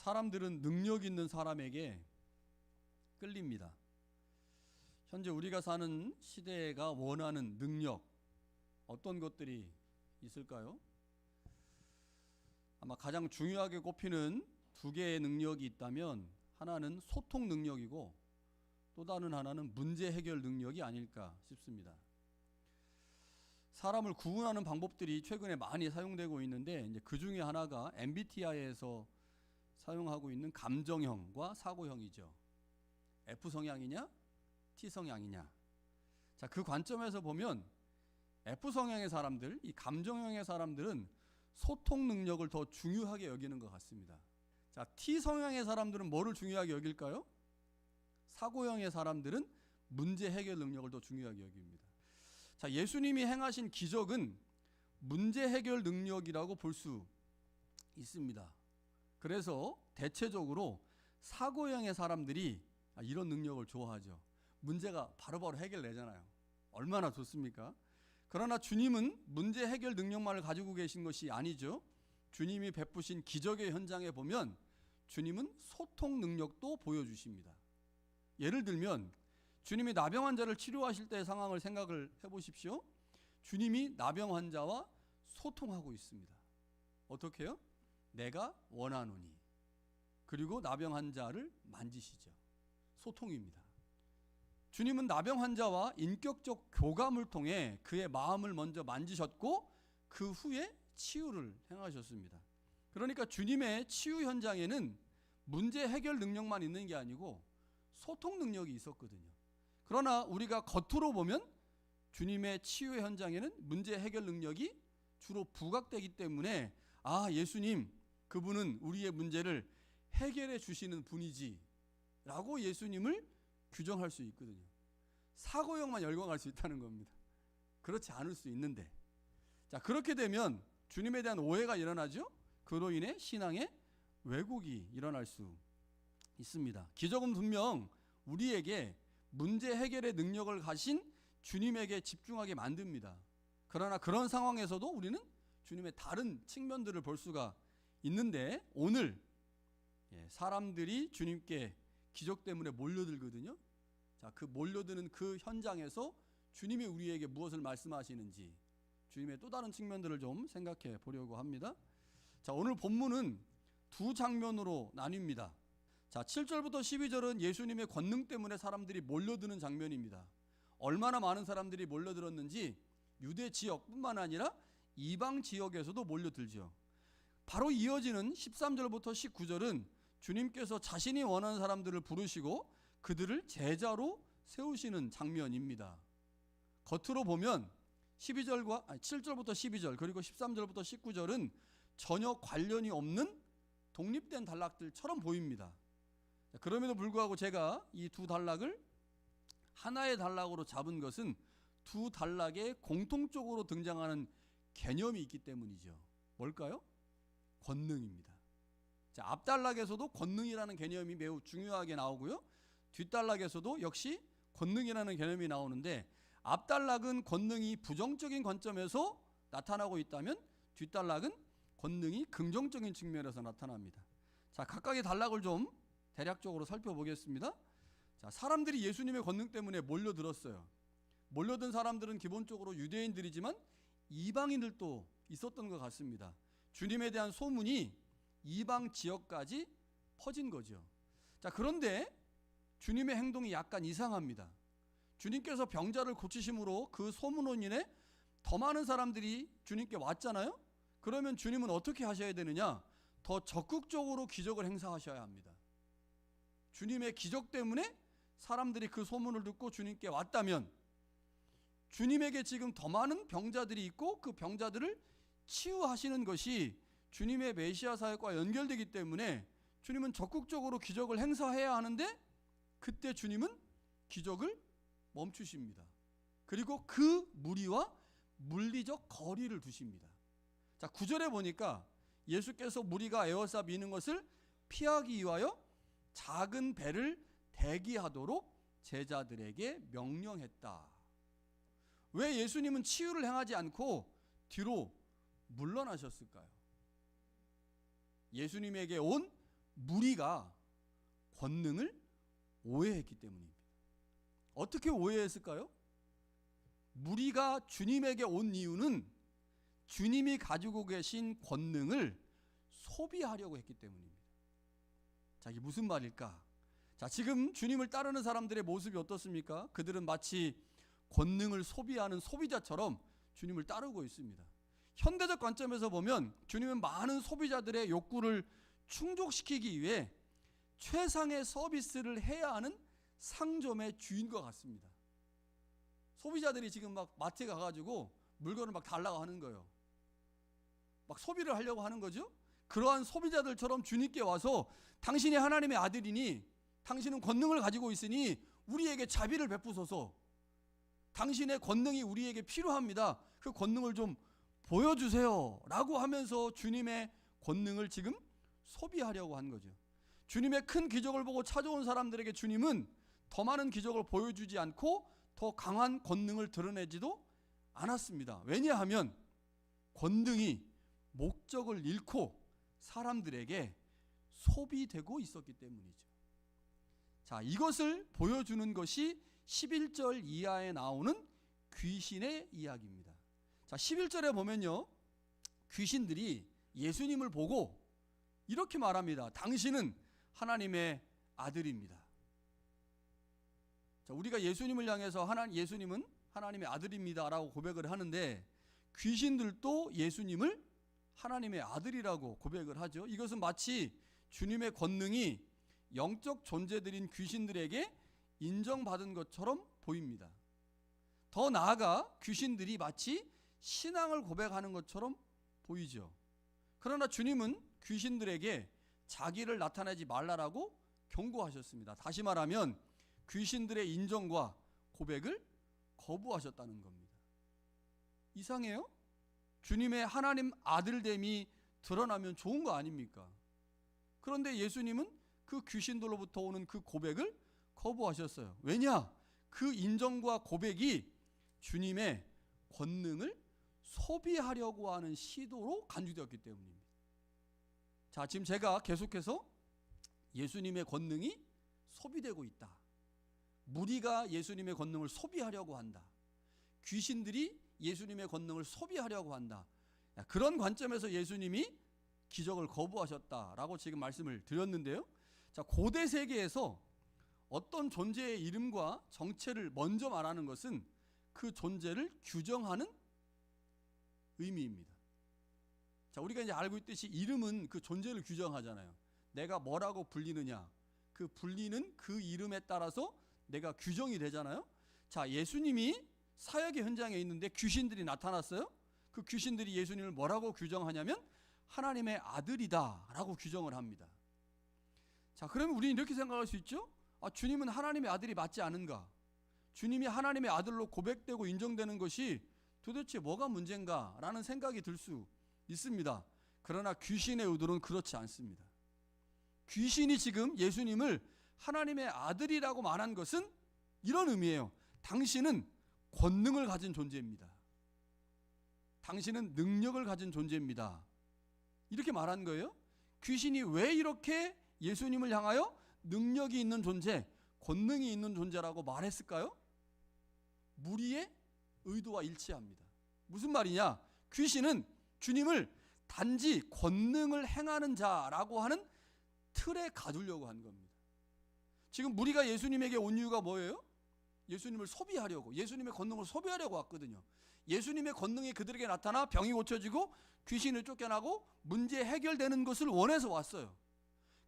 사람들은 능력 있는 사람에게 끌립니다. 현재 우리가 사는 시대가 원하는 능력, 어떤 것들이 있을까요? 아마 가장 중요하게 꼽히는 두 개의 능력이 있다면 하나는 소통 능력이고 또 다른 하나는 문제 해결 능력이 아닐까 싶습니다. 사람을 구분하는 방법들이 최근에 많이 사용되고 있는데 이제 그 중에 하나가 MBTI에서 사용하고 있는 감정형과 사고형이죠. F 성향이냐, T 성향이냐. 자, 그 관점에서 보면 F 성향의 사람들, 이 감정형의 사람들은 소통 능력을 더 중요하게 여기는 것 같습니다. 자, T 성향의 사람들은 뭐를 중요하게 여길까요? 사고형의 사람들은 문제 해결 능력을 더 중요하게 여깁니다. 자, 예수님이 행하신 기적은 문제 해결 능력이라고 볼 수 있습니다. 그래서 대체적으로 사고형의 사람들이 이런 능력을 좋아하죠. 문제가 바로바로 해결되잖아요. 얼마나 좋습니까? 그러나 주님은 문제 해결 능력만을 가지고 계신 것이 아니죠. 주님이 베푸신 기적의 현장에 보면 주님은 소통 능력도 보여주십니다. 예를 들면 주님이 나병 환자를 치료하실 때의 상황을 생각을 해보십시오. 주님이 나병 환자와 소통하고 있습니다. 어떻게 해요? 내가 원하노니. 그리고 나병 환자를 만지시죠. 소통입니다. 주님은 나병 환자와 인격적 교감을 통해 그의 마음을 먼저 만지셨고 그 후에 치유를 행하셨습니다. 그러니까 주님의 치유 현장에는 문제 해결 능력만 있는 게 아니고 소통 능력이 있었거든요. 그러나 우리가 겉으로 보면 주님의 치유 현장에는 문제 해결 능력이 주로 부각되기 때문에 예수님 그분은 우리의 문제를 해결해 주시는 분이지 라고 예수님을 규정할 수 있거든요. 사고형만 열광할 수 있다는 겁니다. 그렇지 않을 수 있는데, 자, 그렇게 되면 주님에 대한 오해가 일어나죠. 그로 인해 신앙의 왜곡이 일어날 수 있습니다. 기적은 분명 우리에게 문제 해결의 능력을 가신 주님에게 집중하게 만듭니다. 그러나 그런 상황에서도 우리는 주님의 다른 측면들을 볼 수가 있는데, 오늘 사람들이 주님께 기적 때문에 몰려들거든요. 자, 그 몰려드는 그 현장에서 주님이 우리에게 무엇을 말씀하시는지 주님의 또 다른 측면들을 좀 생각해 보려고 합니다. 자, 오늘 본문은 두 장면으로 나뉩니다. 자, 7절부터 12절은 예수님의 권능 때문에 사람들이 몰려드는 장면입니다. 얼마나 많은 사람들이 몰려들었는지 유대 지역뿐만 아니라 이방 지역에서도 몰려들죠. 바로 이어지는 13절부터 19절은 주님께서 자신이 원하는 사람들을 부르시고 그들을 제자로 세우시는 장면입니다. 겉으로 보면 7절부터 12절 그리고 13절부터 19절은 전혀 관련이 없는 독립된 단락들처럼 보입니다. 그럼에도 불구하고 제가 이 두 단락을 하나의 단락으로 잡은 것은 두 단락에 공통적으로 등장하는 개념이 있기 때문이죠. 뭘까요? 권능입니다. 자, 앞단락에서도 권능이라는 개념이 매우 중요하게 나오고요. 뒷단락에서도 역시 권능이라는 개념이 나오는데, 앞단락은 권능이 부정적인 관점에서 나타나고 있다면 뒷단락은 권능이 긍정적인 측면에서 나타납니다. 자, 각각의 단락을 좀 대략적으로 살펴보겠습니다. 자, 사람들이 예수님의 권능 때문에 몰려들었어요. 몰려든 사람들은 기본적으로 유대인들이지만 이방인들도 있었던 것 같습니다. 주님에 대한 소문이 이방 지역까지 퍼진 거죠. 자, 그런데 주님의 행동이 약간 이상합니다. 주님께서 병자를 고치심으로 그 소문으로 인해 더 많은 사람들이 주님께 왔잖아요. 그러면 주님은 어떻게 하셔야 되느냐? 더 적극적으로 기적을 행사하셔야 합니다. 주님의 기적 때문에 사람들이 그 소문을 듣고 주님께 왔다면 주님에게 지금 더 많은 병자들이 있고 그 병자들을 치유하시는 것이 주님의 메시아 사역과 연결되기 때문에 주님은 적극적으로 기적을 행사해야 하는데, 그때 주님은 기적을 멈추십니다. 그리고 그 무리와 물리적 거리를 두십니다. 자, 9절에 보니까 예수께서 무리가 에워싸 미는 것을 피하기 위하여 작은 배를 대기하도록 제자들에게 명령했다. 왜 예수님은 치유를 행하지 않고 뒤로 물러나셨을까요? 예수님에게 온 무리가 권능을 오해했기 때문입니다. 어떻게 오해했을까요? 무리가 주님에게 온 이유는 주님이 가지고 계신 권능을 소비하려고 했기 때문입니다. 자, 이게 무슨 말일까? 자, 지금 주님을 따르는 사람들의 모습이 어떻습니까? 그들은 마치 권능을 소비하는 소비자처럼 주님을 따르고 있습니다. 현대적 관점에서 보면 주님은 많은 소비자들의 욕구를 충족시키기 위해 최상의 서비스를 해야 하는 상점의 주인과 같습니다. 소비자들이 지금 막 마트에 가가지고 물건을 막 달라고 하는 거예요. 막 소비를 하려고 하는 거죠. 그러한 소비자들처럼 주님께 와서 당신이 하나님의 아들이니 당신은 권능을 가지고 있으니 우리에게 자비를 베푸소서. 당신의 권능이 우리에게 필요합니다. 그 권능을 좀 보여주세요 라고 하면서 주님의 권능을 지금 소비하려고 한 거죠. 주님의 큰 기적을 보고 찾아온 사람들에게 주님은 더 많은 기적을 보여주지 않고 더 강한 권능을 드러내지도 않았습니다. 왜냐하면 권능이 목적을 잃고 사람들에게 소비되고 있었기 때문이죠. 자, 이것을 보여주는 것이 11절 이하에 나오는 귀신의 이야기입니다. 자, 11절에 보면요, 귀신들이 예수님을 보고 이렇게 말합니다. 당신은 하나님의 아들입니다. 자, 우리가 예수님을 향해서 예수님은 하나님의 아들입니다라고 고백을 하는데 귀신들도 예수님을 하나님의 아들이라고 고백을 하죠. 이것은 마치 주님의 권능이 영적 존재들인 귀신들에게 인정받은 것처럼 보입니다. 더 나아가 귀신들이 마치 신앙을 고백하는 것처럼 보이죠. 그러나 주님은 귀신들에게 자기를 나타내지 말라라고 경고하셨습니다. 다시 말하면 귀신들의 인정과 고백을 거부하셨다는 겁니다. 이상해요? 주님의 하나님 아들됨이 드러나면 좋은 거 아닙니까? 그런데 예수님은 그 귀신들로부터 오는 그 고백을 거부하셨어요. 왜냐? 그 인정과 고백이 주님의 권능을 소비하려고 하는 시도로 간주되었기 때문입니다. 자, 지금 제가 계속해서 예수님의 권능이 소비되고 있다. 무리가 예수님의 권능을 소비하려고 한다. 귀신들이 예수님의 권능을 소비하려고 한다. 그런 관점에서 예수님이 기적을 거부하셨다라고 지금 말씀을 드렸는데요. 자, 고대 세계에서 어떤 존재의 이름과 정체를 먼저 말하는 것은 그 존재를 규정하는 의미입니다. 자, 우리가 이제 알고 있듯이 이름은 그 존재를 규정하잖아요. 내가 뭐라고 불리느냐, 그 불리는 그 이름에 따라서 내가 규정이 되잖아요. 자, 예수님이 사역의 현장에 있는데 귀신들이 나타났어요. 그 귀신들이 예수님을 뭐라고 규정하냐면 하나님의 아들이다 라고 규정을 합니다. 자, 그러면 우리는 이렇게 생각할 수 있죠. 아, 주님은 하나님의 아들이 맞지 않은가? 주님이 하나님의 아들로 고백되고 인정되는 것이 도대체 뭐가 문제인가? 라는 생각이 들 수 있습니다. 그러나 귀신의 의도는 그렇지 않습니다. 귀신이 지금 예수님을 하나님의 아들이라고 말한 것은 이런 의미예요. 당신은 권능을 가진 존재입니다. 당신은 능력을 가진 존재입니다. 이렇게 말한 거예요. 귀신이 왜 이렇게 예수님을 향하여 능력이 있는 존재, 권능이 있는 존재라고 말했을까요? 무리의 의도와 일치합니다. 무슨 말이냐? 귀신은 주님을 단지 권능을 행하는 자라고 하는 틀에 가두려고 한 겁니다. 지금 무리가 예수님에게 온 이유가 뭐예요? 예수님을 소비하려고, 예수님의 권능을 소비하려고 왔거든요. 예수님의 권능이 그들에게 나타나 병이 고쳐지고 귀신을 쫓겨나고 문제 해결되는 것을 원해서 왔어요.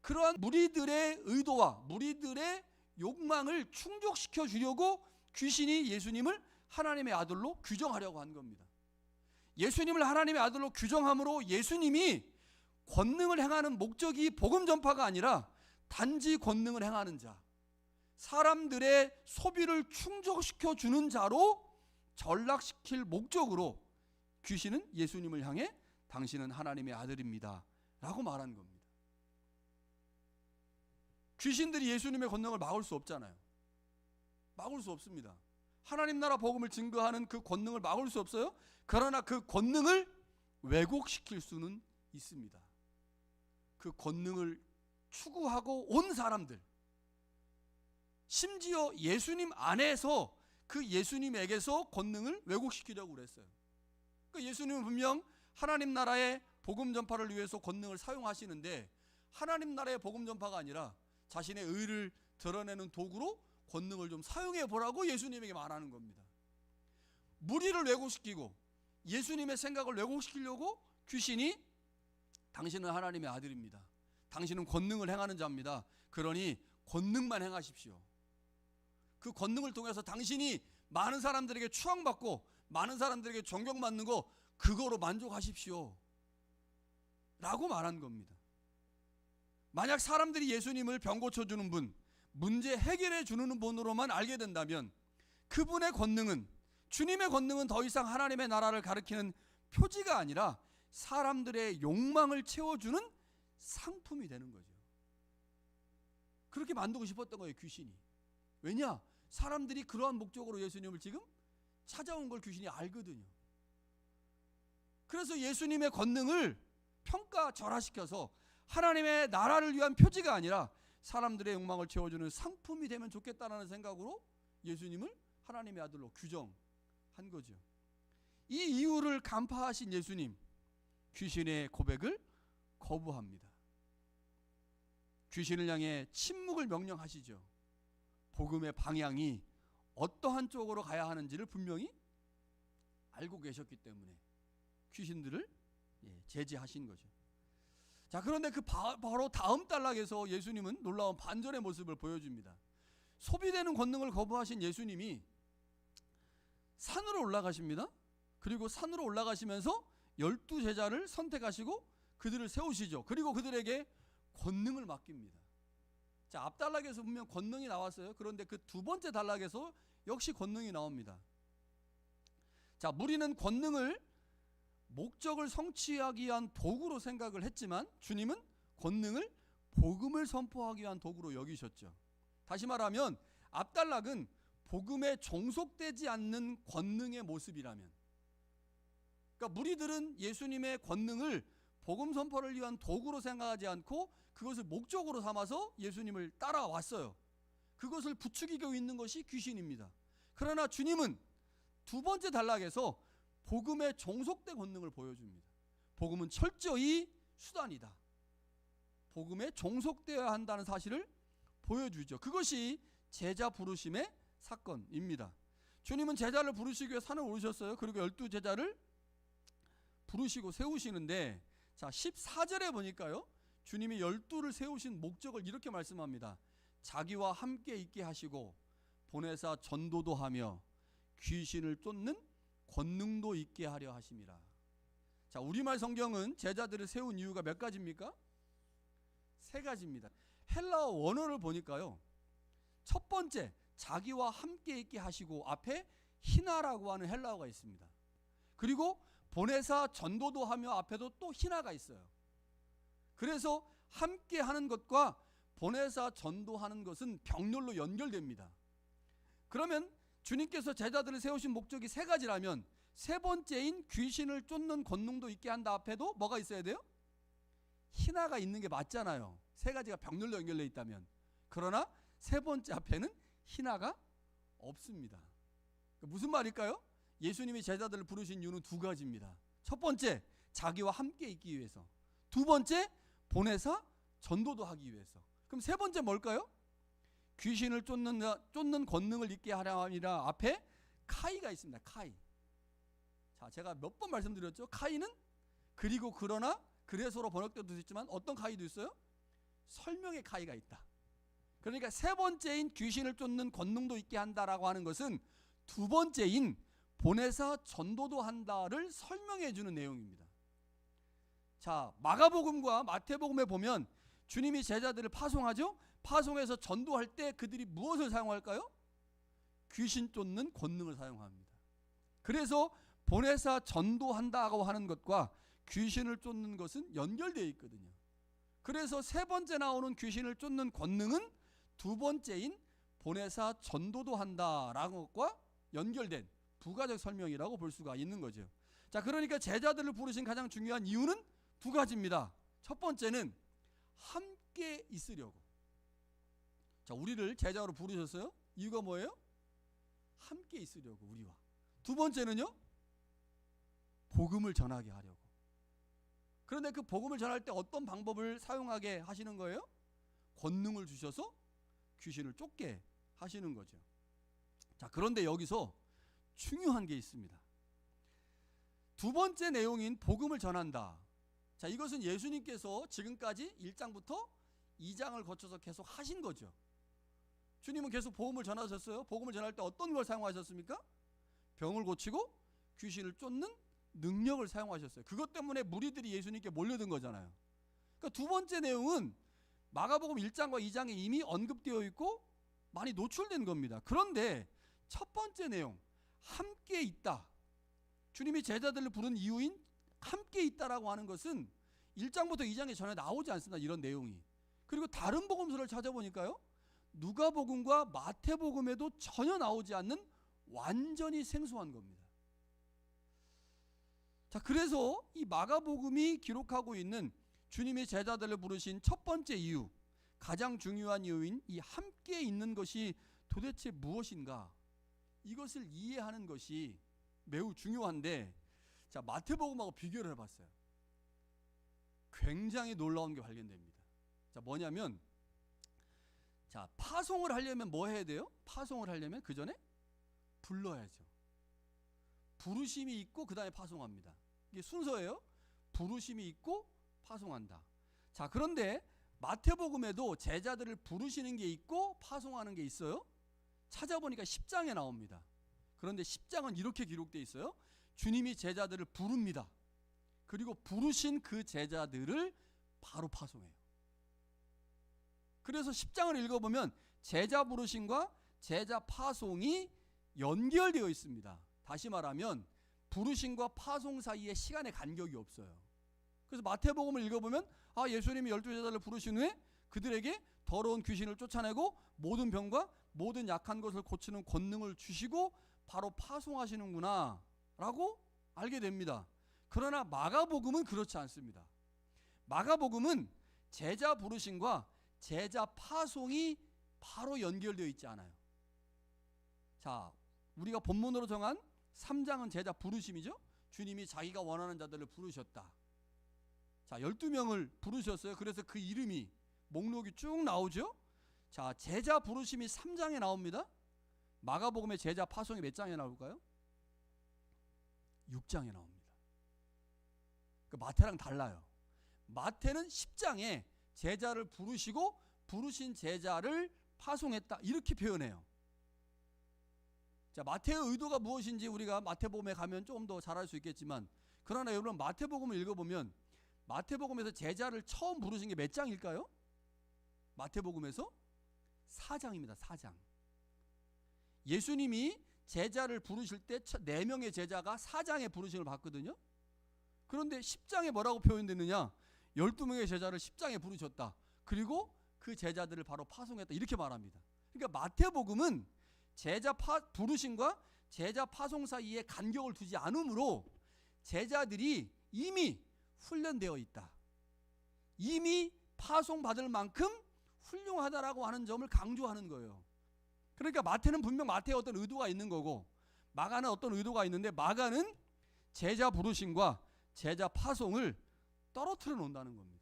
그러한 무리들의 의도와 무리들의 욕망을 충족시켜 주려고 귀신이 예수님을 하나님의 아들로 규정하려고 한 겁니다. 예수님을 하나님의 아들로 규정함으로 예수님이 권능을 행하는 목적이 복음 전파가 아니라 단지 권능을 행하는 자, 사람들의 소비를 충족시켜 주는 자로 전락시킬 목적으로 귀신은 예수님을 향해 당신은 하나님의 아들입니다 라고 말한 겁니다. 귀신들이 예수님의 권능을 막을 수 없잖아요. 막을 수 없습니다. 하나님 나라 복음을 증거하는 그 권능을 막을 수 없어요. 그러나 그 권능을 왜곡시킬 수는 있습니다. 그 권능을 추구하고 온 사람들, 심지어 예수님 안에서 그 예수님에게서 권능을 왜곡시키려고 그랬어요. 그러니까 예수님은 분명 하나님 나라의 복음 전파를 위해서 권능을 사용하시는데 하나님 나라의 복음 전파가 아니라 자신의 의를 드러내는 도구로 권능을 좀 사용해 보라고 예수님에게 말하는 겁니다. 무리를 왜곡시키고 예수님의 생각을 왜곡시키려고 귀신이 당신은 하나님의 아들입니다. 당신은 권능을 행하는 자입니다. 그러니 권능만 행하십시오. 그 권능을 통해서 당신이 많은 사람들에게 추앙받고 많은 사람들에게 존경받는 거 그거로 만족하십시오 라고 말한 겁니다. 만약 사람들이 예수님을 병 고쳐주는 분, 문제 해결해 주는 분으로만 알게 된다면 그분의 권능은, 주님의 권능은 더 이상 하나님의 나라를 가리키는 표지가 아니라 사람들의 욕망을 채워주는 상품이 되는 거죠. 그렇게 만들고 싶었던 거예요, 귀신이. 왜냐? 사람들이 그러한 목적으로 예수님을 지금 찾아온 걸 귀신이 알거든요. 그래서 예수님의 권능을 평가절하시켜서 하나님의 나라를 위한 표지가 아니라 사람들의 욕망을 채워주는 상품이 되면 좋겠다는 생각으로 예수님을 하나님의 아들로 규정한 거죠. 이 이유를 간파하신 예수님, 귀신의 고백을 거부합니다. 귀신을 향해 침묵을 명령하시죠. 복음의 방향이 어떠한 쪽으로 가야 하는지를 분명히 알고 계셨기 때문에 귀신들을 제지하신 거죠. 자, 그런데 그 바로 다음 단락에서 예수님은 놀라운 반전의 모습을 보여줍니다. 소비되는 권능을 거부하신 예수님이 산으로 올라가십니다. 그리고 산으로 올라가시면서 12제자를 선택하시고 그들을 세우시죠. 그리고 그들에게 권능을 맡깁니다. 자, 앞 단락에서 보면 권능이 나왔어요. 그런데 그 두 번째 단락에서 역시 권능이 나옵니다. 자, 무리는 권능을 목적을 성취하기 위한 도구로 생각을 했지만 주님은 권능을 복음을 선포하기 위한 도구로 여기셨죠. 다시 말하면 앞 단락은 복음에 종속되지 않는 권능의 모습이라면, 그러니까 무리들은 예수님의 권능을 복음 선포를 위한 도구로 생각하지 않고 그것을 목적으로 삼아서 예수님을 따라왔어요. 그것을 부추기고 있는 것이 귀신입니다. 그러나 주님은 두 번째 단락에서 복음에 종속된 권능을 보여줍니다. 복음은 철저히 수단이다. 복음에 종속되어야 한다는 사실을 보여주죠. 그것이 제자 부르심의 사건입니다. 주님은 제자를 부르시기 위해 산을 오르셨어요. 그리고 12제자를 부르시고 세우시는데, 자 14절에 보니까요, 주님이 12를 세우신 목적을 이렇게 말씀합니다. 자기와 함께 있게 하시고 보내사 전도도 하며 귀신을 쫓는 권능도 있게 하려 하심이라. 자, 우리말 성경은 제자들을 세운 이유가 몇 가지입니까? 세 가지입니다. 헬라어 원어를 보니까요, 첫 번째 자기와 함께 있게 하시고 앞에 히나라고 하는 헬라어가 있습니다. 그리고 보내사 전도도 하며 앞에도 또 히나가 있어요. 그래서 함께 하는 것과 보내사 전도하는 것은 병렬로 연결됩니다. 그러면 주님께서 제자들을 세우신 목적이 세 가지라면 세 번째인 귀신을 쫓는 권능도 있게 한다 앞에도 뭐가 있어야 돼요? 히나가 있는 게 맞잖아요. 세 가지가 병렬로 연결되어 있다면. 그러나 세 번째 앞에는 히나가 없습니다. 무슨 말일까요? 예수님이 제자들을 부르신 이유는 두 가지입니다. 첫 번째, 자기와 함께 있기 위해서. 두 번째, 보내사 전도도 하기 위해서. 그럼 세 번째 뭘까요? 귀신을 쫓는 권능을 있게 하려 함이라 앞에 카이가 있습니다. 카이. 자, 제가 몇 번 말씀드렸죠. 카이는 그리고 그러나 그래서로 번역돼도 있지만 어떤 카이도 있어요? 설명의 카이가 있다. 그러니까 세 번째인 귀신을 쫓는 권능도 있게 한다라고 하는 것은 두 번째인 보내사 전도도 한다를 설명해 주는 내용입니다. 자, 마가복음과 마태복음에 보면 주님이 제자들을 파송하죠. 파송해서 전도할 때 그들이 무엇을 사용할까요? 귀신 쫓는 권능을 사용합니다. 그래서 보내사 전도한다고 하는 것과 귀신을 쫓는 것은 연결되어 있거든요. 그래서 세 번째 나오는 귀신을 쫓는 권능은 두 번째인 보내사 전도도 한다라는 것과 연결된 부가적 설명이라고 볼 수가 있는 거죠. 자, 그러니까 제자들을 부르신 가장 중요한 이유는 두 가지입니다. 첫 번째는 함께 있으려고. 자, 우리를 제자로 부르셨어요. 이유가 뭐예요? 함께 있으려고, 우리와. 두 번째는요, 복음을 전하게 하려고. 그런데 그 복음을 전할 때 어떤 방법을 사용하게 하시는 거예요? 권능을 주셔서 귀신을 쫓게 하시는 거죠. 자, 그런데 여기서 중요한 게 있습니다. 두 번째 내용인 복음을 전한다. 자, 이것은 예수님께서 지금까지 1장부터 2장을 거쳐서 계속 하신 거죠. 주님은 계속 복음을 전하셨어요. 복음을 전할 때 어떤 걸 사용하셨습니까? 병을 고치고 귀신을 쫓는 능력을 사용하셨어요. 그것 때문에 무리들이 예수님께 몰려든 거잖아요. 그러니까 두 번째 내용은 마가복음 1장과 2장에 이미 언급되어 있고 많이 노출된 겁니다. 그런데 첫 번째 내용, 함께 있다. 주님이 제자들을 부른 이유인 함께 있다라고 하는 것은 1장부터 2장에 전혀 나오지 않습니다. 이런 내용이. 그리고 다른 복음서를 찾아보니까요, 누가복음과 마태복음에도 전혀 나오지 않는 완전히 생소한 겁니다. 자, 그래서 이 마가복음이 기록하고 있는 주님이 제자들을 부르신 첫 번째 이유, 가장 중요한 이유인 이 함께 있는 것이 도대체 무엇인가, 이것을 이해하는 것이 매우 중요한데, 자, 마태복음하고 비교를 해봤어요. 굉장히 놀라운 게 발견됩니다. 자, 뭐냐면, 자, 파송을 하려면 뭐 해야 돼요? 파송을 하려면 그 전에 불러야죠. 부르심이 있고 그 다음에 파송합니다. 이게 순서예요. 부르심이 있고 파송한다. 자, 그런데 마태복음에도 제자들을 부르시는 게 있고 파송하는 게 있어요. 찾아보니까 10장에 나옵니다. 그런데 10장은 이렇게 기록되어 있어요. 주님이 제자들을 부릅니다. 그리고 부르신 그 제자들을 바로 파송해요. 그래서 10장을 읽어보면 제자 부르심과 제자 파송이 연결되어 있습니다. 다시 말하면 부르심과 파송 사이에 시간의 간격이 없어요. 그래서 마태복음을 읽어보면, 아, 예수님이 12제자를 부르신 후에 그들에게 더러운 귀신을 쫓아내고 모든 병과 모든 약한 것을 고치는 권능을 주시고 바로 파송하시는구나 라고 알게 됩니다. 그러나 마가복음은 그렇지 않습니다. 마가복음은 제자 부르심과 제자 파송이 바로 연결되어 있지 않아요. 자, 우리가 본문으로 정한 3장은 제자 부르심이죠. 주님이 자기가 원하는 자들을 부르셨다. 자, 12명을 부르셨어요. 그래서 그 이름이 목록이 쭉 나오죠. 자, 제자 부르심이 3장에 나옵니다. 마가복음의 제자 파송이 몇 장에 나올까요? 6장에 나옵니다. 그 마태랑 달라요. 마태는 10장에 제자를 부르시고 부르신 제자를 파송했다, 이렇게 표현해요. 자, 마태의 의도가 무엇인지 우리가 마태복음에 가면 조금 더 잘 알 수 있겠지만, 그러나 여러분 마태복음을 읽어보면 마태복음에서 제자를 처음 부르신 게 몇 장일까요? 마태복음에서 4장입니다. 4장. 예수님이 제자를 부르실 때 4명의 제자가 4장에 부르심을 받거든요. 그런데 10장에 뭐라고 표현되느냐? 12명의 제자를 10장에 부르셨다. 그리고 그 제자들을 바로 파송했다, 이렇게 말합니다. 그러니까 마태복음은 제자 부르심과 제자 파송 사이에 간격을 두지 않으므로 제자들이 이미 훈련되어 있다, 이미 파송받을 만큼 훌륭하다라고 하는 점을 강조하는 거예요. 그러니까 마태는 분명 마태의 어떤 의도가 있는 거고, 마가는 어떤 의도가 있는데, 마가는 제자 부르심과 제자 파송을 떨어뜨려 놓는다는 겁니다.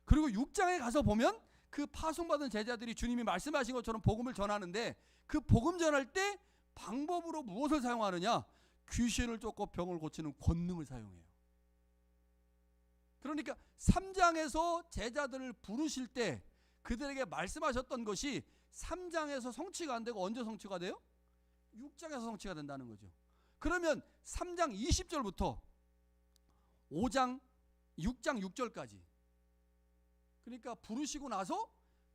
그리고 6장에 가서 보면 그 파송받은 제자들이 주님이 말씀하신 것처럼 복음을 전하는데, 그 복음 전할 때 방법으로 무엇을 사용하느냐? 귀신을 쫓고 병을 고치는 권능을 사용해요. 그러니까 3장에서 제자들을 부르실 때 그들에게 말씀하셨던 것이 3장에서 성취가 안 되고 언제 성취가 돼요? 6장에서 성취가 된다는 거죠. 그러면 3장 20절부터 6장 6절까지, 그러니까 부르시고 나서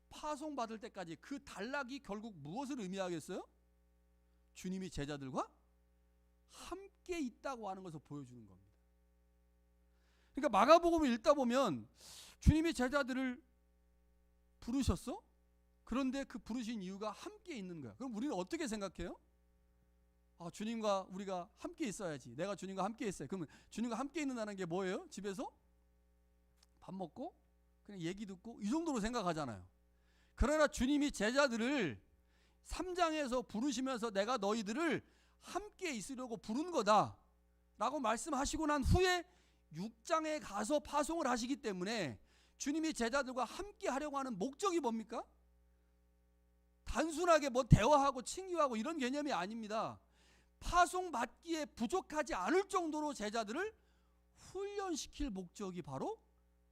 파송받을 때까지 그 단락이 결국 무엇을 의미하겠어요? 주님이 제자들과 함께 있다고 하는 것을 보여주는 겁니다. 그러니까 마가복음을 읽다 보면 주님이 제자들을 부르셨어? 그런데 그 부르신 이유가 함께 있는 거야. 그럼 우리는 어떻게 생각해요? 아, 주님과 우리가 함께 있어야지. 내가 주님과 함께 있어요. 그러면 주님과 함께 있는다는 게 뭐예요? 집에서 밥 먹고 그냥 얘기 듣고 이 정도로 생각하잖아요. 그러나 주님이 제자들을 3장에서 부르시면서 내가 너희들을 함께 있으려고 부른 거다 라고 말씀하시고 난 후에 6장에 가서 파송을 하시기 때문에 주님이 제자들과 함께 하려고 하는 목적이 뭡니까? 단순하게 뭐 대화하고 친교하고 이런 개념이 아닙니다. 파송 받기에 부족하지 않을 정도로 제자들을 훈련시킬 목적이 바로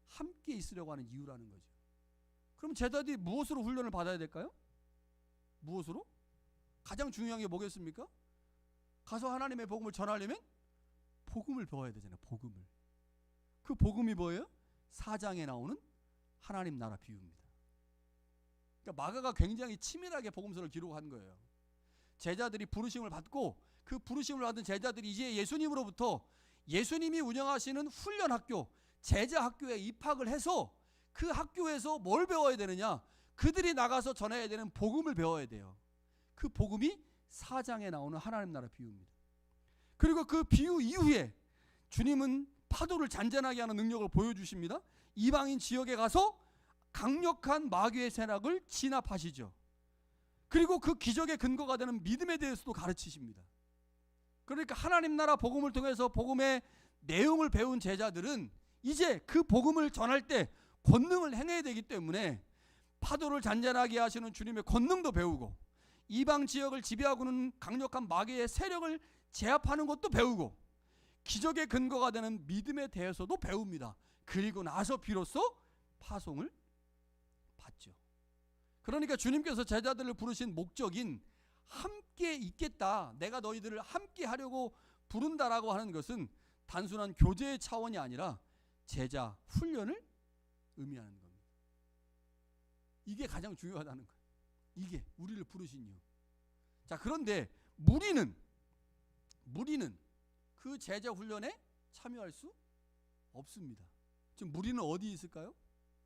함께 있으려고 하는 이유라는 거죠. 그럼 제자들이 무엇으로 훈련을 받아야 될까요? 무엇으로? 가장 중요한 게 뭐겠습니까? 가서 하나님의 복음을 전하려면 복음을 배워야 되잖아요. 복음을. 그 복음이 뭐예요? 4장에 나오는 하나님 나라 비유입니다. 그러니까 마가가 굉장히 치밀하게 복음서를 기록한 거예요. 제자들이 부르심을 받고 그 부르심을 받은 제자들이 이제 예수님으로부터 예수님이 운영하시는 훈련학교, 제자학교에 입학을 해서 그 학교에서 뭘 배워야 되느냐? 그들이 나가서 전해야 되는 복음을 배워야 돼요. 그 복음이 4장에 나오는 하나님 나라 비유입니다. 그리고 그 비유 이후에 주님은 파도를 잔잔하게 하는 능력을 보여주십니다. 이방인 지역에 가서 강력한 마귀의 세력을 진압하시죠. 그리고 그 기적의 근거가 되는 믿음에 대해서도 가르치십니다. 그러니까 하나님 나라 복음을 통해서 복음의 내용을 배운 제자들은 이제 그 복음을 전할 때 권능을 행해야 되기 때문에 파도를 잔잔하게 하시는 주님의 권능도 배우고 이방 지역을 지배하고는 강력한 마귀의 세력을 제압하는 것도 배우고 기적의 근거가 되는 믿음에 대해서도 배웁니다. 그리고 나서 비로소 파송을 받죠. 그러니까 주님께서 제자들을 부르신 목적인 함께 있겠다, 내가 너희들을 함께 하려고 부른다라고 하는 것은 단순한 교제의 차원이 아니라 제자 훈련을 의미하는 겁니다. 이게 가장 중요하다는 거예요. 이게 우리를 부르신 이유. 자, 그런데 무리는 그 제자 훈련에 참여할 수 없습니다. 지금 무리는 어디 있을까요?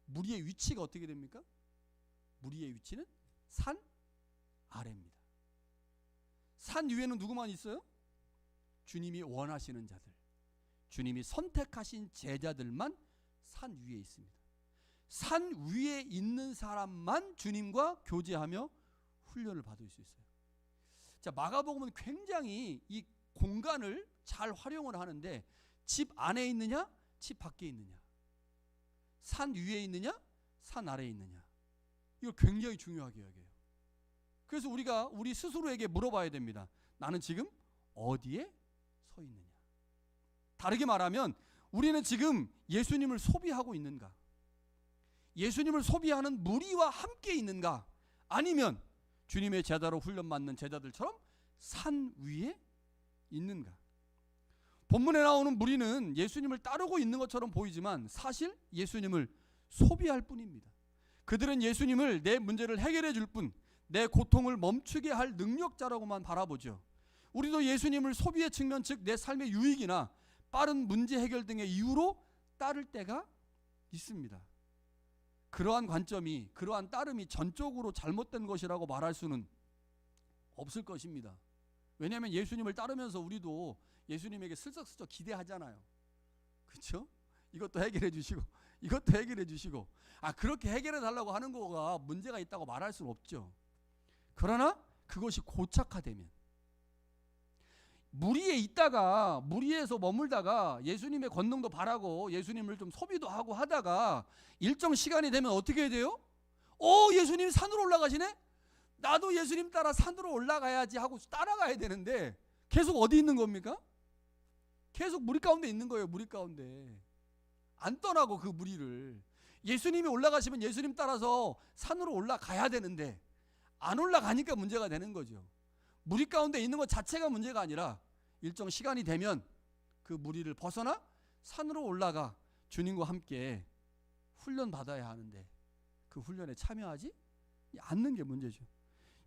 무리의 위치가 어떻게 됩니까? 무리의 위치는 산 아래입니다. 산 위에는 누구만 있어요? 주님이 원하시는 자들, 주님이 선택하신 제자들만 산 위에 있습니다. 산 위에 있는 사람만 주님과 교제하며 훈련을 받을 수 있어요. 자, 마가복음은 굉장히 이 공간을 잘 활용을 하는데 집 안에 있느냐, 집 밖에 있느냐, 산 위에 있느냐, 산 아래에 있느냐, 이걸 굉장히 중요하게 여겨요. 그래서 우리가 우리 스스로에게 물어봐야 됩니다. 나는 지금 어디에 서 있느냐? 다르게 말하면 우리는 지금 예수님을 소비하고 있는가? 예수님을 소비하는 무리와 함께 있는가? 아니면 주님의 제자로 훈련받는 제자들처럼 산 위에 있는가? 본문에 나오는 무리는 예수님을 따르고 있는 것처럼 보이지만 사실 예수님을 소비할 뿐입니다. 그들은 예수님을 내 문제를 해결해 줄 뿐, 내 고통을 멈추게 할 능력자라고만 바라보죠. 우리도 예수님을 소비의 측면, 즉 내 삶의 유익이나 빠른 문제 해결 등의 이유로 따를 때가 있습니다. 그러한 관점이, 그러한 따름이 전적으로 잘못된 것이라고 말할 수는 없을 것입니다. 왜냐하면 예수님을 따르면서 우리도 예수님에게 슬쩍슬쩍 기대하잖아요. 그렇죠? 이것도 해결해 주시고 이것도 해결해 주시고, 그렇게 해결해 달라고 하는 거가 문제가 있다고 말할 수는 없죠. 그러나 그것이 고착화되면, 무리에 있다가 무리에서 머물다가 예수님의 권능도 바라고 예수님을 좀 소비도 하고 하다가 일정 시간이 되면 어떻게 해야 돼요? 예수님 산으로 올라가시네? 나도 예수님 따라 산으로 올라가야지 하고 따라가야 되는데 계속 어디 있는 겁니까? 계속 무리 가운데 있는 거예요. 무리 가운데 안 떠나고 그 무리를. 예수님이 올라가시면 예수님 따라서 산으로 올라가야 되는데 안 올라가니까 문제가 되는 거죠. 무리 가운데 있는 것 자체가 문제가 아니라 일정 시간이 되면 그 무리를 벗어나 산으로 올라가 주님과 함께 훈련 받아야 하는데 그 훈련에 참여하지 않는 게 문제죠.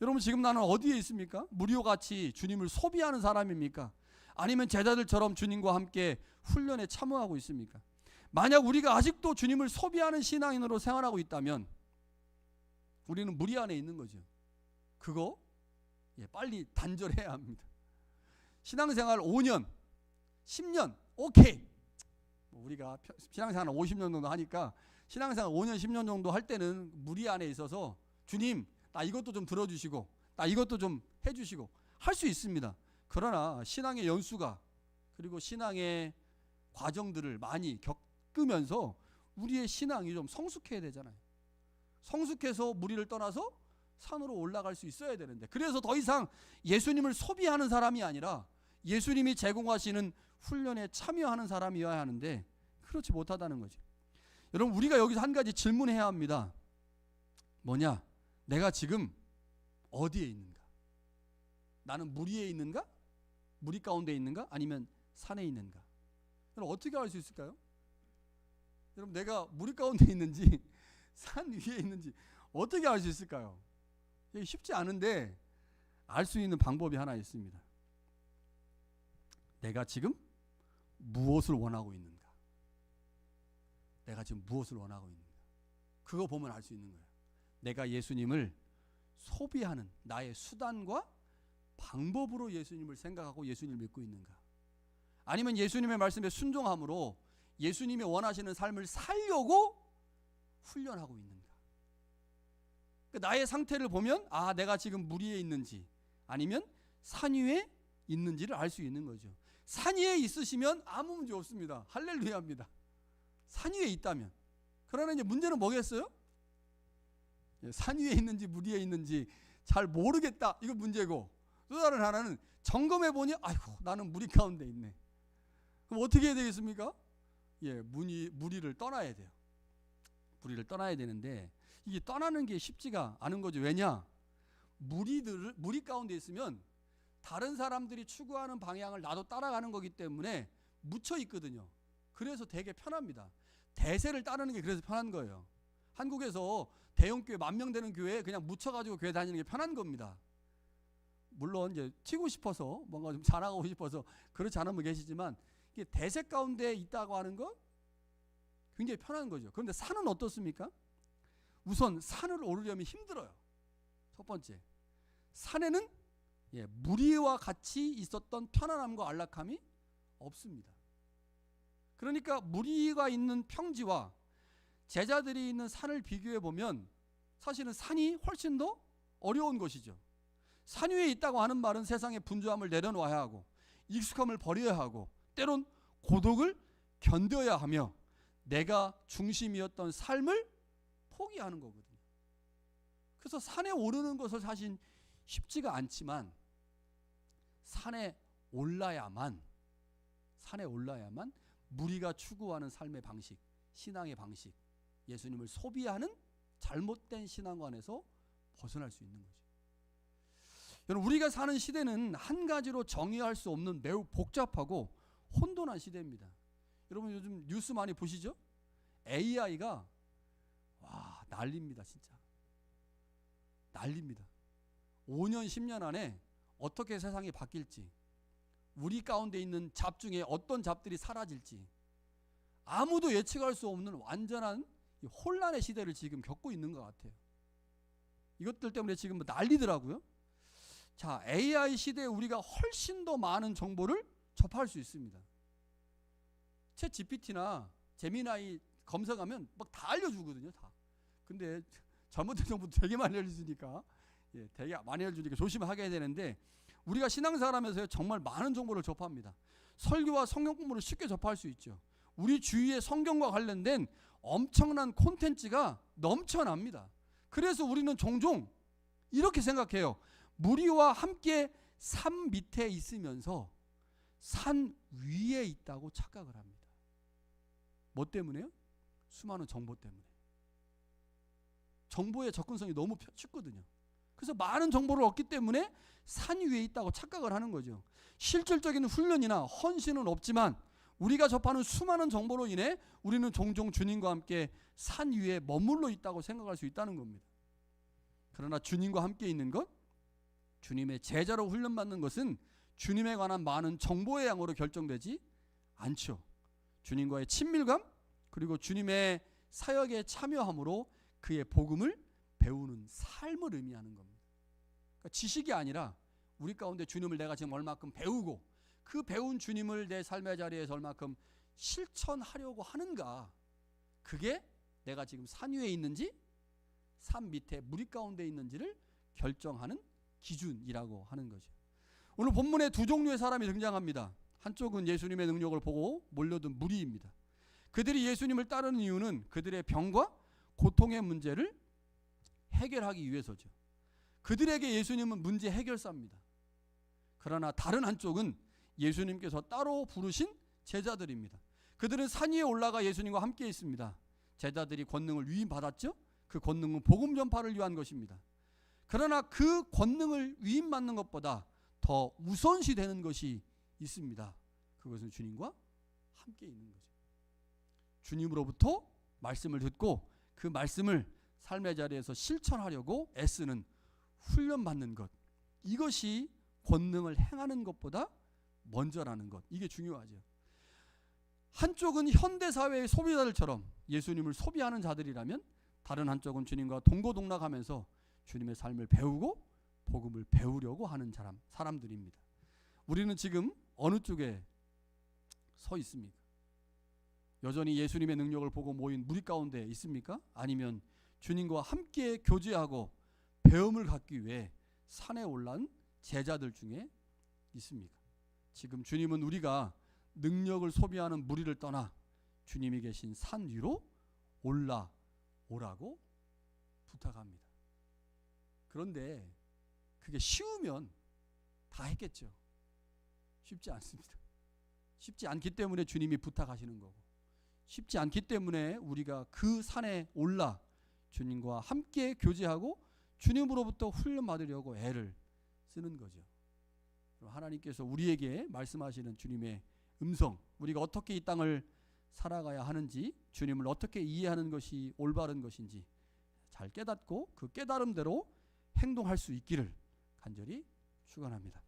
여러분, 지금 나는 어디에 있습니까? 무리와 같이 주님을 소비하는 사람입니까? 아니면 제자들처럼 주님과 함께 훈련에 참여하고 있습니까? 만약 우리가 아직도 주님을 소비하는 신앙인으로 생활하고 있다면 우리는 무리 안에 있는 거죠. 그거 빨리 단절해야 합니다. 신앙생활 5년, 10년, 오케이. 우리가 신앙생활 50년 정도 하니까 신앙생활 5년 10년 정도 할 때는 무리 안에 있어서 주님 나 이것도 좀 들어주시고 나 이것도 좀 해주시고 할 수 있습니다. 그러나 신앙의 연수가 그리고 신앙의 과정들을 많이 겪으면서 우리의 신앙이 좀 성숙해야 되잖아요. 성숙해서 무리를 떠나서 산으로 올라갈 수 있어야 되는데, 그래서 더 이상 예수님을 소비하는 사람이 아니라 예수님이 제공하시는 훈련에 참여하는 사람이어야 하는데 그렇지 못하다는 거죠. 여러분, 우리가 여기서 한 가지 질문해야 합니다. 뭐냐? 내가 지금 어디에 있는가? 나는 무리에 있는가? 무리 가운데 있는가? 아니면 산에 있는가? 여러분, 어떻게 알 수 있을까요? 여러분, 내가 무리 가운데 있는지 산 위에 있는지 어떻게 알 수 있을까요? 이게 쉽지 않은데 알 수 있는 방법이 하나 있습니다. 내가 지금 무엇을 원하고 있는가? 내가 지금 무엇을 원하고 있는가? 그거 보면 알 수 있는 거예요. 내가 예수님을 소비하는 나의 수단과 방법으로 예수님을 생각하고 예수님을 믿고 있는가? 아니면 예수님의 말씀에 순종함으로 예수님이 원하시는 삶을 살려고 훈련하고 있는가? 나의 상태를 보면 내가 지금 무리에 있는지 아니면 산 위에 있는지를 알 수 있는 거죠. 산 위에 있으시면 아무 문제 없습니다. 할렐루야입니다. 산 위에 있다면. 그러나 이제 문제는 뭐겠어요? 산 위에 있는지 무리에 있는지 잘 모르겠다, 이거 문제고, 또 다른 하나는 점검해 보니 아이고 나는 무리 가운데 있네. 그럼 어떻게 해야 되겠습니까? 무리를 떠나야 돼요. 무리를 떠나야 되는데 이게 떠나는 게 쉽지가 않은 거죠. 왜냐? 무리 가운데 있으면 다른 사람들이 추구하는 방향을 나도 따라가는 거기 때문에 묻혀 있거든요. 그래서 되게 편합니다. 대세를 따르는 게 그래서 편한 거예요. 한국에서 대형교회 10,000명 되는 교회에 그냥 묻혀가지고 교회 다니는 게 편한 겁니다. 물론 이제 튀고 싶어서 뭔가 좀 자랑하고 싶어서 그렇지 않은 분 계시지만 이게 대세 가운데 있다고 하는 거 굉장히 편한 거죠. 그런데 산은 어떻습니까? 우선 산을 오르려면 힘들어요. 첫 번째, 산에는 무리와 같이 있었던 편안함과 안락함이 없습니다. 그러니까 무리가 있는 평지와 제자들이 있는 산을 비교해 보면 사실은 산이 훨씬 더 어려운 것이죠. 산 위에 있다고 하는 말은 세상의 분주함을 내려놓아야 하고 익숙함을 버려야 하고 때론 고독을 견뎌야 하며 내가 중심이었던 삶을 포기하는 거거든요. 그래서 산에 오르는 것은 사실 쉽지가 않지만 산에 올라야만 무리가 추구하는 삶의 방식, 신앙의 방식, 예수님을 소비하는 잘못된 신앙관에서 벗어날 수 있는 거죠. 여러분, 우리가 사는 시대는 한 가지로 정의할 수 없는 매우 복잡하고 혼돈한 시대입니다. 여러분 요즘 뉴스 많이 보시죠? AI가 난립니다. 진짜 난립니다. 5년 10년 안에 어떻게 세상이 바뀔지, 우리 가운데 있는 잡 중에 어떤 잡들이 사라질지 아무도 예측할 수 없는 완전한 혼란의 시대를 지금 겪고 있는 것 같아요. 이것들 때문에 지금 난리더라고요. 자, AI 시대에 우리가 훨씬 더 많은 정보를 접할 수 있습니다. 챗 GPT나 제미나이 검색하면 막 다 알려주거든요. 다. 근데 잘못된 정보도 되게 많이 알려주니까 되게 많이 알려주니까 조심하게 되는데, 우리가 신앙생활하면서 정말 많은 정보를 접합니다. 설교와 성경 공부를 쉽게 접할 수 있죠. 우리 주위에 성경과 관련된 엄청난 콘텐츠가 넘쳐납니다. 그래서 우리는 종종 이렇게 생각해요. 무리와 함께 산 밑에 있으면서 산 위에 있다고 착각을 합니다. 뭐 때문에요? 수많은 정보 때문에. 정보의 접근성이 너무 쉽거든요. 그래서 많은 정보를 얻기 때문에 산 위에 있다고 착각을 하는 거죠. 실질적인 훈련이나 헌신은 없지만 우리가 접하는 수많은 정보로 인해 우리는 종종 주님과 함께 산 위에 머물러 있다고 생각할 수 있다는 겁니다. 그러나 주님과 함께 있는 것, 주님의 제자로 훈련받는 것은 주님에 관한 많은 정보의 양으로 결정되지 않죠. 주님과의 친밀감, 그리고 주님의 사역에 참여함으로 그의 복음을 배우는 삶을 의미하는 겁니다. 그러니까 지식이 아니라 우리 가운데 주님을 내가 지금 얼마큼 배우고 그 배운 주님을 내 삶의 자리에서 얼마큼 실천하려고 하는가, 그게 내가 지금 산 위에 있는지 산 밑에 무리 가운데 있는지를 결정하는 기준이라고 하는 거죠. 오늘 본문에 두 종류의 사람이 등장합니다. 한쪽은 예수님의 능력을 보고 몰려든 무리입니다. 그들이 예수님을 따르는 이유는 그들의 병과 고통의 문제를 해결하기 위해서죠. 그들에게 예수님은 문제 해결사입니다. 그러나 다른 한쪽은 예수님께서 따로 부르신 제자들입니다. 그들은 산 위에 올라가 예수님과 함께 있습니다. 제자들이 권능을 위임받았죠. 그 권능은 복음 전파를 위한 것입니다. 그러나 그 권능을 위임받는 것보다 더 우선시 되는 것이 있습니다. 그것은 주님과 함께 있는 거죠. 주님으로부터 말씀을 듣고 그 말씀을 삶의 자리에서 실천하려고 애쓰는 훈련받는 것, 이것이 권능을 행하는 것보다 먼저라는 것, 이게 중요하죠. 한쪽은 현대사회의 소비자들처럼 예수님을 소비하는 자들이라면 다른 한쪽은 주님과 동고동락하면서 주님의 삶을 배우고 복음을 배우려고 하는 사람들입니다. 우리는 지금 어느 쪽에 서 있습니까? 여전히 예수님의 능력을 보고 모인 무리 가운데 있습니까? 아니면 주님과 함께 교제하고 배움을 갖기 위해 산에 올라온 제자들 중에 있습니까? 지금 주님은 우리가 능력을 소비하는 무리를 떠나 주님이 계신 산 위로 올라오라고 부탁합니다. 그런데 그게 쉬우면 다 했겠죠. 쉽지 않습니다. 쉽지 않기 때문에 주님이 부탁하시는 거고, 쉽지 않기 때문에 우리가 그 산에 올라 주님과 함께 교제하고 주님으로부터 훈련받으려고 애를 쓰는 거죠. 하나님께서 우리에게 말씀하시는 주님의 음성, 우리가 어떻게 이 땅을 살아가야 하는지, 주님을 어떻게 이해하는 것이 올바른 것인지 잘 깨닫고 그 깨달음대로 행동할 수 있기를 간절히 축원합니다.